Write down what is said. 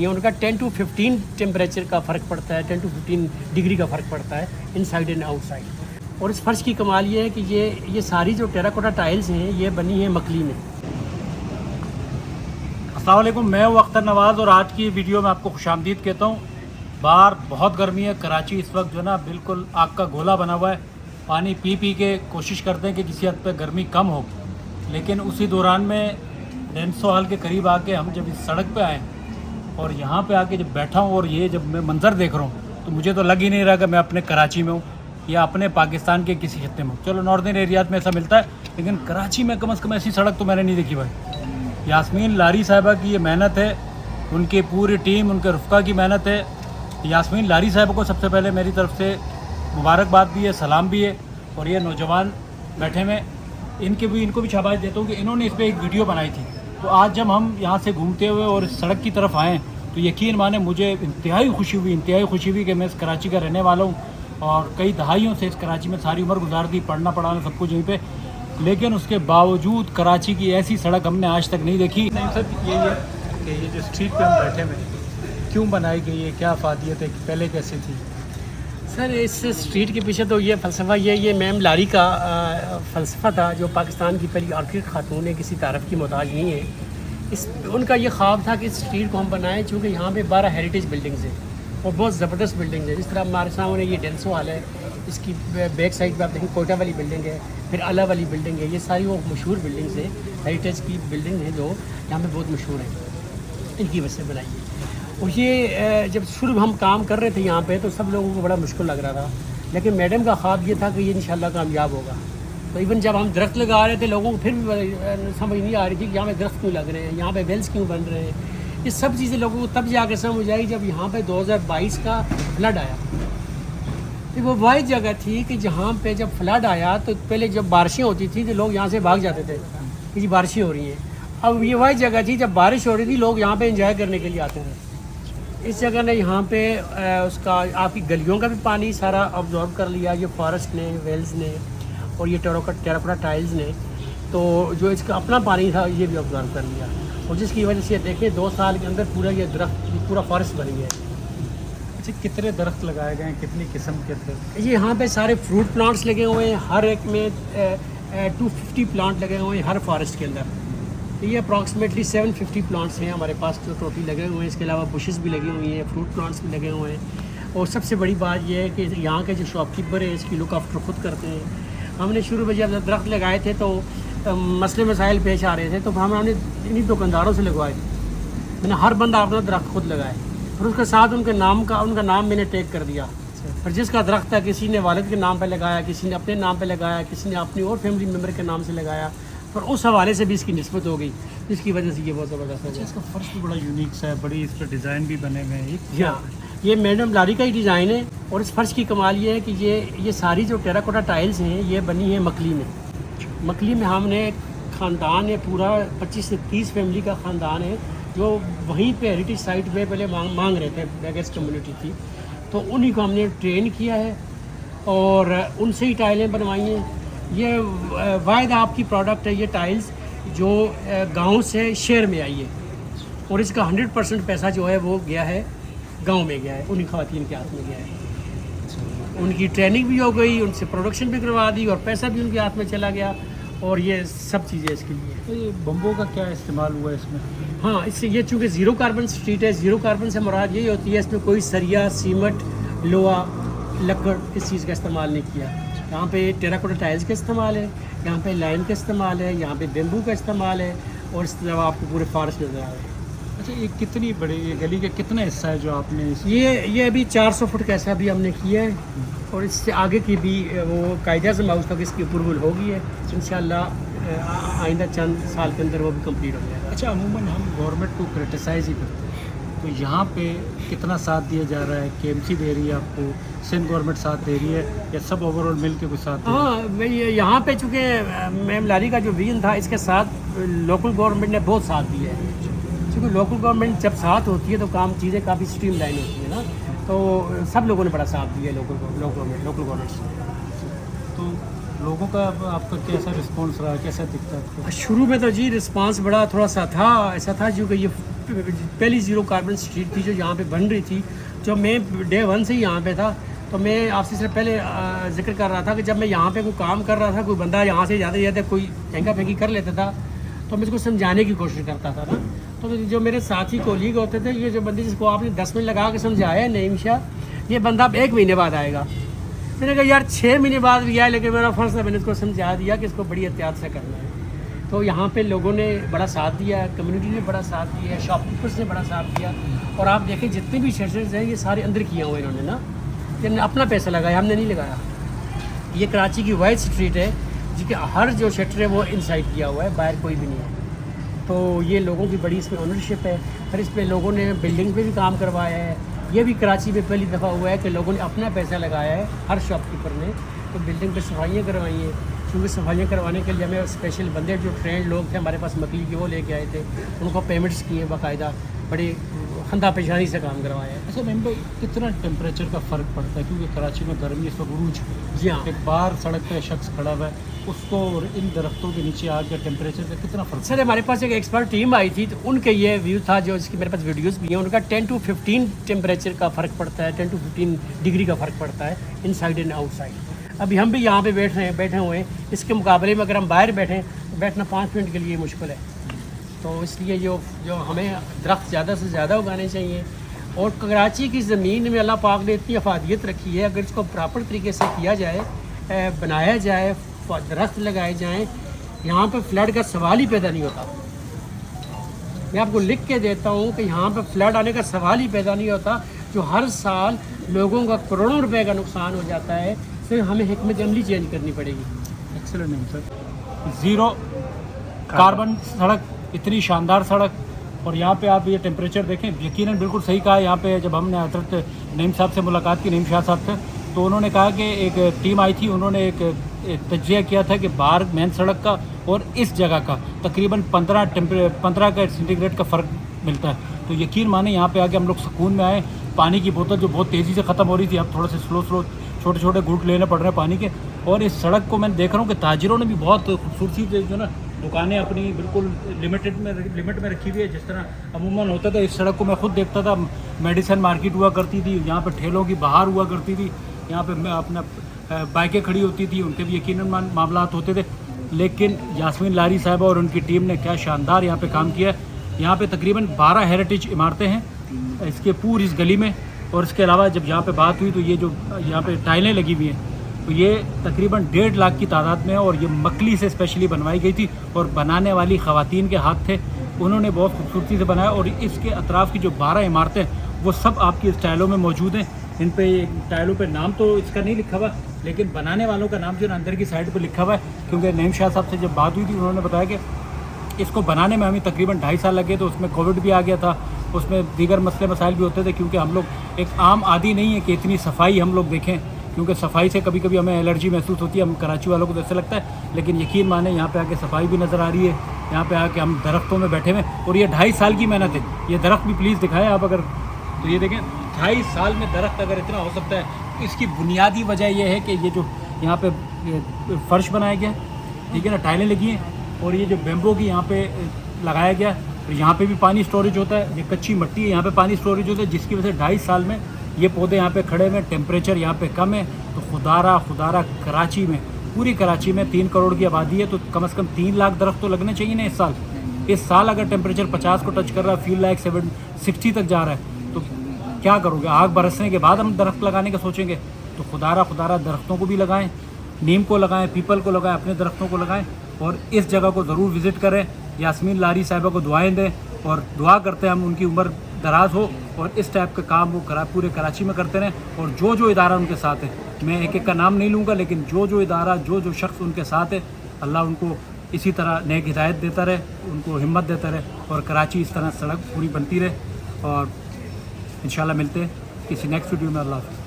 ये उनका 10 to 15 temperature का फ़र्क पड़ता है, 10 to 15 डिग्री का फ़र्क पड़ता है इनसाइड एंड आउटसाइड। और इस फर्श की कमाल ये है कि ये सारी जो टेराकोटा टाइल्स हैं ये बनी है मकली में। अस्सलाम वालेकुम, मैं हूं अख्तर नवाज़ और आज की वीडियो में आपको खुशामदीद कहता हूं। बाहर बहुत गर्मी है, कराची इस वक्त जो ना बिल्कुल आग का गोला बना हुआ है। पानी पी पी के कोशिश करते हैं कि किसी हद तक गर्मी कम हो, लेकिन उसी दौरान में डेंसो हॉल के करीब आके हम जब इस सड़क पे आए और यहाँ पे आके जब बैठा हूँ और ये जब मैं मंज़र देख रहा हूँ तो मुझे तो लग ही नहीं रहा कि मैं अपने कराची में हूँ या अपने पाकिस्तान के किसी खत्ते में हूँ। चलो नॉर्दर्न एरियाज में ऐसा मिलता है, लेकिन कराची में कम से कम ऐसी सड़क तो मैंने नहीं देखी भाई। यास्मीन लारी साहिबा की ये मेहनत है, उनकी पूरी टीम, उनके रुफ़का की मेहनत है। यास्मीन लारी साहिबा को सबसे पहले मेरी तरफ से मुबारकबाद भी है, सलाम भी है। और ये नौजवान बैठे में इनको भी शाबाश देता हूँ कि इन्होंने इस पर एक वीडियो बनाई थी। तो आज जब हम यहाँ से घूमते हुए और इस सड़क की तरफ आएँ तो यकीन माने मुझे इंतहाई खुशी हुई कि मैं इस कराची का रहने वाला हूँ और कई दहाइयों से इस कराची में सारी उम्र गुजार दी, पढ़ना पढ़ाना सब कुछ यहीं पे। लेकिन उसके बावजूद कराची की ऐसी सड़क हमने आज तक नहीं देखी। नहीं सर, ये कि ये जो स्ट्रीट पे हम बैठे हैं क्यों बनाई गई है, क्या अफादियत है, पहले कैसे थी? सर इस स्ट्रीट के पीछे तो ये फ़लसफ़ा ये मैम लारी का फ़लसफ़ा था, जो पाकिस्तान की पहली आर्किटेक्ट खातून है, किसी तारफ़ की मोहताज नहीं है। उनका ये ख्वाब था कि इस स्ट्रीट को हम बनाएं, चूँकि यहाँ पे 12 हेरिटेज बिल्डिंग्स हैं और बहुत ज़बरदस्त बिल्डिंग्स है। जिस तरह हमारे सामने ये डेंसो हॉल है, इसकी बैक साइड पर आप देखें कोयटा वाली बिल्डिंग है, फिर अला वाली बिल्डिंग है। ये सारी वो मशहूर बिल्डिंग्स हैं, हेरिटेज की बिल्डिंग है जो यहाँ पे बहुत मशहूर है, इनकी वजह से बनाई है। और ये जब शुरू हम काम कर रहे थे यहाँ पे तो सब लोगों को बड़ा मुश्किल लग रहा था, लेकिन मैडम का ख्वाब ये था कि ये इंशाल्लाह कामयाब होगा। तो इवन जब हम दरख्त लगा रहे थे लोगों को फिर भी समझ नहीं आ रही थी कि यहाँ पे दरख्त क्यों लग रहे हैं, यहाँ पे वेल्स क्यों बन रहे हैं। ये सब चीज़ें लोगों को तब जाकर समझ आई जब यहाँ पे 2022 का फ्लड आया। तो वो वही जगह थी कि जहाँ पे जब फ्लड आया तो पहले जब बारिशें होती थी तो लोग यहाँ से भाग जाते थे कि जी बारिशें हो रही हैं। अब ये वही जगह थी जब बारिश हो रही थी लोग यहाँ पे एंजॉय करने के लिए आते थे। इस जगह ने यहाँ पे उसका आपकी गलियों का भी पानी सारा ऑब्जॉर्व कर लिया, ये फॉरेस्ट ने, वेल्स ने और ये टेराकोटा टाइल्स ने। तो जो इसका अपना पानी था ये भी ऑब्जॉर्व कर लिया, और जिसकी वजह से देखिए 2 साल के अंदर पूरा ये दरख्त पूरा फॉरेस्ट बन गया है। अच्छा, कितने दरख्त लगाए गए हैं, कितनी किस्म के दरख्त? ये यहाँ पे सारे फ्रूट प्लांट्स लगे हुए हैं, हर एक में 250 प्लांट लगे हुए हैं हर फॉरेस्ट के अंदर। ये अप्रॉक्सीमेटली 750 प्लांट्स हैं हमारे पास जो टोटली लगे हुए हैं। इसके अलावा बुशेस भी लगी हुई हैं, फ्रूट प्लांट्स भी लगे हुए हैं। और सबसे बड़ी बात यह है कि यहाँ के जो शॉपकीपर है इसकी लुक आफ्टर खुद करते हैं। हमने शुरू में जब दरख्त लगाए थे तो मसले मसाइल पेश आ रहे थे, तो हमने इन्हीं दुकानदारों से लगवाए। मैंने हर बंदा अपना दरख्त खुद लगाए और उसके साथ उनका नाम मैंने टैग कर दिया। और जिसका दरख्त है किसी ने वालिद के नाम पे लगाया, किसी ने अपने नाम पे लगाया, किसी ने अपनी और फैमिली मेम्बर के नाम से लगाया, पर उस हवाले से भी इसकी निस्बत हो गई, जिसकी वजह से ये बहुत ज़बरदस्त हो गया। इसका फर्श भी बड़ा यूनिक सा है, बड़ी इस पर डिज़ाइन भी बने हुए हैं। हाँ, ये मैडम लारी का ही डिज़ाइन है। और इस फर्श की कमाल ये है कि ये सारी जो टेराकोटा टाइल्स हैं ये बनी है मकली में। मकली में हमने ख़ानदान है पूरा 25 से 30 फैमिली का ख़ानदान है जो वहीं पे हेरिटेज साइट पे पहले मांग रहे थे, बैगेज कम्युनिटी थी, तो उन्हीं को हमने ट्रेन किया है और उनसे ही टाइलें बनवाई हैं। ये वायद आपकी प्रोडक्ट है ये टाइल्स जो गांव से शहर में आई है, और इसका 100% पैसा जो है वो गया है गांव में गया है, उन्हीं ख़वातीन के हाथ में गया है। उनकी ट्रेनिंग भी हो गई, उनसे प्रोडक्शन भी करवा दी और पैसा भी उनके हाथ में चला गया, और ये सब चीज़ें इसके लिए। तो ये बम्बो का क्या इस्तेमाल हुआ है इसमें? हाँ, इससे ये चूँकि ज़ीरो कार्बन स्ट्रीट है, ज़ीरो कार्बन से मुराद यही होती है इसमें कोई सरिया, सीमेंट, लोहा, लकड़ इस चीज़ का इस्तेमाल नहीं किया। यहाँ पे टेराकोटा टाइल्स का इस्तेमाल है, यहाँ पे लाइन का इस्तेमाल है, यहाँ पे बेम्बू का इस्तेमाल है, और इसके अलावा आपको पूरे फॉरेस्ट नज़र आ रहे हैं। अच्छा, ये कितनी बड़ी, ये गली का कितना हिस्सा है जो आपने ये अभी 400 फुट का ऐसा भी हमने किया है, और इससे आगे की भी वो कायदा से माउस तक इसकी अप्रूवल होगी है इंशाल्लाह। आइंदा चंद साल के अंदर वो भी कंप्लीट हो जाएगा। अच्छा, अमूमन हम गवर्नमेंट को क्रिटिसाइज़ ही करते हैं, तो यहाँ पे कितना साथ दिया जा रहा है? KMC दे रही है आपको, सिंध गवर्नमेंट साथ दे रही है, या सब ओवरऑल मिल के कुछ साथ दे रही है? हाँ, मैं यहाँ पे चूँकि मैम लारी का जो विजन था इसके साथ लोकल गवर्नमेंट ने बहुत साथ दिया है। क्योंकि लोकल गवर्नमेंट जब साथ होती है तो काम चीज़ें काफ़ी स्ट्रीमलाइन होती है ना, तो सब लोगों ने बड़ा साथ दिया लोकल गवर्नमेंट से। तो लोगों का आपका कैसा रिस्पांस रहा, कैसा दिखता है आपको? शुरू में तो जी रिस्पांस बड़ा थोड़ा सा था, ऐसा था क्योंकि ये पहली ज़ीरो कार्बन स्ट्रीट थी जो यहाँ पे बन रही थी। जो मैं डे 1 से ही यहाँ पे था, तो मैं आपसे सिर्फ पहले जिक्र कर रहा था कि जब मैं यहाँ पे कोई काम कर रहा था, कोई बंदा यहाँ से जाते जाते कोई फेंका फेंकी कर लेता था, तो मैं इसको समझाने की कोशिश करता था ना। तो जो मेरे साथी कोलीग होते थे, ये जो बंदे जिसको आपने 10 मिनट लगा के समझाया नईम शाह, ये बंदा अब 1 महीने बाद आएगा। मैंने कहा यार 6 महीने बाद भी आया, लेकिन मेरा फ़र्ज़ था, मैंने इसको समझा दिया कि इसको बड़ी एहतियात से करना है। तो यहाँ पे लोगों ने बड़ा साथ दिया, कम्युनिटी ने बड़ा साथ दिया, शॉपकीपर्स ने बड़ा साथ दिया। और आप देखें जितने भी शटर्स हैं ये सारे अंदर किए हुए इन्होंने ना, जिन्होंने अपना पैसा लगाया, हमने नहीं लगाया। ये कराची की वाइड स्ट्रीट है जिसके हर जो शटर है वो इनसाइड किया हुआ है, बाहर कोई भी नहीं है। तो ये लोगों की बड़ी इसमें ओनरशिप है। फिर इस पर लोगों ने बिल्डिंग पे भी काम करवाया है। ये भी कराची में पहली दफ़ा हुआ है कि लोगों ने अपना पैसा लगाया है, हर शॉपकीपर ने। तो बिल्डिंग पे सफाइयाँ करवाई हैं, क्योंकि सफाइयाँ करवाने के लिए हमें स्पेशल बंदे जो ट्रेंड लोग थे हमारे पास मकली के, वो लेके आए थे, उनको पेमेंट्स किए बाकायदा, बड़े खंदा पेशानी से काम करवाया है। अच्छा मैम, कितना टेम्परेचर का फ़र्क पड़ता है, क्योंकि कराची में गर्मी इस वक्त उरूज है। जी हाँ, एक बार सड़क पे शख्स खड़ा हुआ है, उसको और इन दरख्तों के नीचे आके टेम्परेचर का कितना फ़र्क? सर हमारे पास एक एक्सपर्ट टीम आई थी, तो उनके ये व्यू था, जो इसकी मेरे पास वीडियोस भी हैं, उनका 10 to 15 टेम्परेचर का फ़र्क पड़ता है, 10 to 15 डिग्री का फ़र्क पड़ता है इनसाइड एंड आउटसाइड। अभी हम भी यहाँ पे बैठे हुए हैं, इसके मुकाबले में अगर हम बाहर बैठें, बैठना 5 मिनट के लिए मुश्किल है। तो इसलिए जो हमें दरख्त ज़्यादा से ज़्यादा उगाने चाहिए। और कराची की ज़मीन में अल्लाह पाक ने इतनी अफादियत रखी है, अगर इसको प्रॉपर तरीके से किया जाए, बनाया जाए, दरख्त लगाए जाएँ, यहाँ पे फ्लड का सवाल ही पैदा नहीं होता। मैं आपको लिख के देता हूँ कि यहाँ पे फ्लड आने का सवाल ही पैदा नहीं होता। जो हर साल लोगों का करोड़ों रुपए का नुकसान हो जाता है, फिर हमें हिकमत अमली चेंज करनी पड़ेगी। Excellent ma'am sir. Zero carbon सड़क, इतनी शानदार सड़क, और यहाँ पे आप ये टेम्परेचर देखें, यकीनन बिल्कुल सही कहा। यहाँ पे जब हमने हज़रत नईम साहब से मुलाकात की, नईम शाह साहब से, तो उन्होंने कहा कि एक टीम आई थी, उन्होंने एक तज्जिया किया था कि बाहर मेन सड़क का और इस जगह का तकरीबन 15 का सेंटीग्रेड का फ़र्क मिलता है। तो यकीन माने यहाँ पे आके हम लोग सुकून में आए। पानी की बोतल जो बहुत तेज़ी से ख़त्म हो रही थी, अब थोड़ा से स्लो छोटे छोटे घूंट लेने पड़ रहे हैं पानी के। और इस सड़क को मैं देख रहा हूँ कि ताजिरों ने भी बहुत खूबसूरती से जो ना दुकानें अपनी बिल्कुल लिमिट में रखी हुई है। जिस तरह अमूमन होता था, इस सड़क को मैं खुद देखता था, मेडिसन मार्केट हुआ करती थी, यहाँ पे ठेलों की बाहर हुआ करती थी, यहाँ पे अपना बाइकें खड़ी होती थी, उनके भी यकीनन मामलात होते थे। लेकिन यास्मीन लारी साहिबा और उनकी टीम ने क्या शानदार यहाँ पे काम किया है। यहाँ पे तकरीबन 12 हेरिटेज इमारतें हैं इसके पूरी इस गली में। और इसके अलावा जब यहाँ पे बात हुई तो ये जो यहाँ पे टाइलें लगी हुई हैं, तो ये तकरीबन 1.5 लाख की तादाद में है, और ये मकली से स्पेशली बनवाई गई थी, और बनाने वाली ख़वातीन के हाथ थे, उन्होंने बहुत खूबसूरती से बनाया। और इसके अतराफ़ की जो 12 इमारतें वो सब आपकी इस टाइलों में मौजूद हैं। इन पे टाइलों पे नाम तो इसका नहीं लिखा हुआ, लेकिन बनाने वालों का नाम जो है अंदर की साइड पे लिखा हुआ है। क्योंकि नईम शाह साहब से जब बात हुई थी, उन्होंने बताया कि इसको बनाने में हमें तकरीबन 2.5 साल लगे, तो उसमें कोविड भी आ गया था, उसमें दीगर मसले मसाइल भी होते थे, क्योंकि हम लोग एक आम आदि नहीं है कि इतनी सफाई हम लोग देखें, क्योंकि सफाई से कभी कभी हमें एलर्जी महसूस होती है, हम कराची वालों को तो ऐसा लगता है। लेकिन यकीन माने यहाँ पे आके सफाई भी नज़र आ रही है, यहाँ पे आके हम दरख्तों में बैठे हुए, और ये 2.5 साल की मेहनत है। ये दरख्त भी प्लीज़ दिखाएं आप अगर, तो ये देखें 2.5 साल में दरख्त अगर इतना हो सकता है, तो इसकी बुनियादी वजह यह है कि ये जो यहाँ पे फर्श बनाया गया, ठीक है ना, टाइलें लगी हैं, और ये जो बेम्बो की यहाँ पे लगाया गया, तो यहाँ पे भी पानी स्टोरेज होता है। ये कच्ची मिट्टी है, यहाँ पे पानी स्टोरेज होता है, जिसकी वजह से 2.5 साल में ये पौधे यहाँ पे खड़े हुए, टेम्परेचर यहाँ पे कम है। तो खुदारा कराची में, पूरी कराची में 3 करोड़ की आबादी है, तो कम से कम 3 लाख दरख्त तो लगने चाहिए ना इस साल। इस साल अगर टेम्परेचर 50 को टच कर रहा है, फील लाइक 60 तक जा रहा है, तो क्या करोगे? आग बरसने के बाद हम दरख्त लगाने का सोचेंगे। तो खुदारा दरख्तों को भी लगाएं, नीम को लगाएं, पीपल को लगाएं, अपने दरख्तों को लगाएं, और इस जगह को ज़रूर विज़िट करें। यास्मीन लारी साहिबा को दुआएं दें, और दुआ करते हैं हम उनकी उम्र दराज हो, और इस टाइप का काम वो पूरे कराची में करते रहें। और जो इदारा उनके साथ है, मैं एक का नाम नहीं लूँगा, लेकिन जो इदारा जो शख्स उनके साथ है, अल्लाह उनको इसी तरह नेक हिदायत देता रहे, उनको हिम्मत देता रहे, और कराची इस तरह सड़क पूरी बनती रहे। और इंशाल्लाह मिलते हैं किसी नेक्स्ट वीडियो में। अल्लाह हाफ़िज़।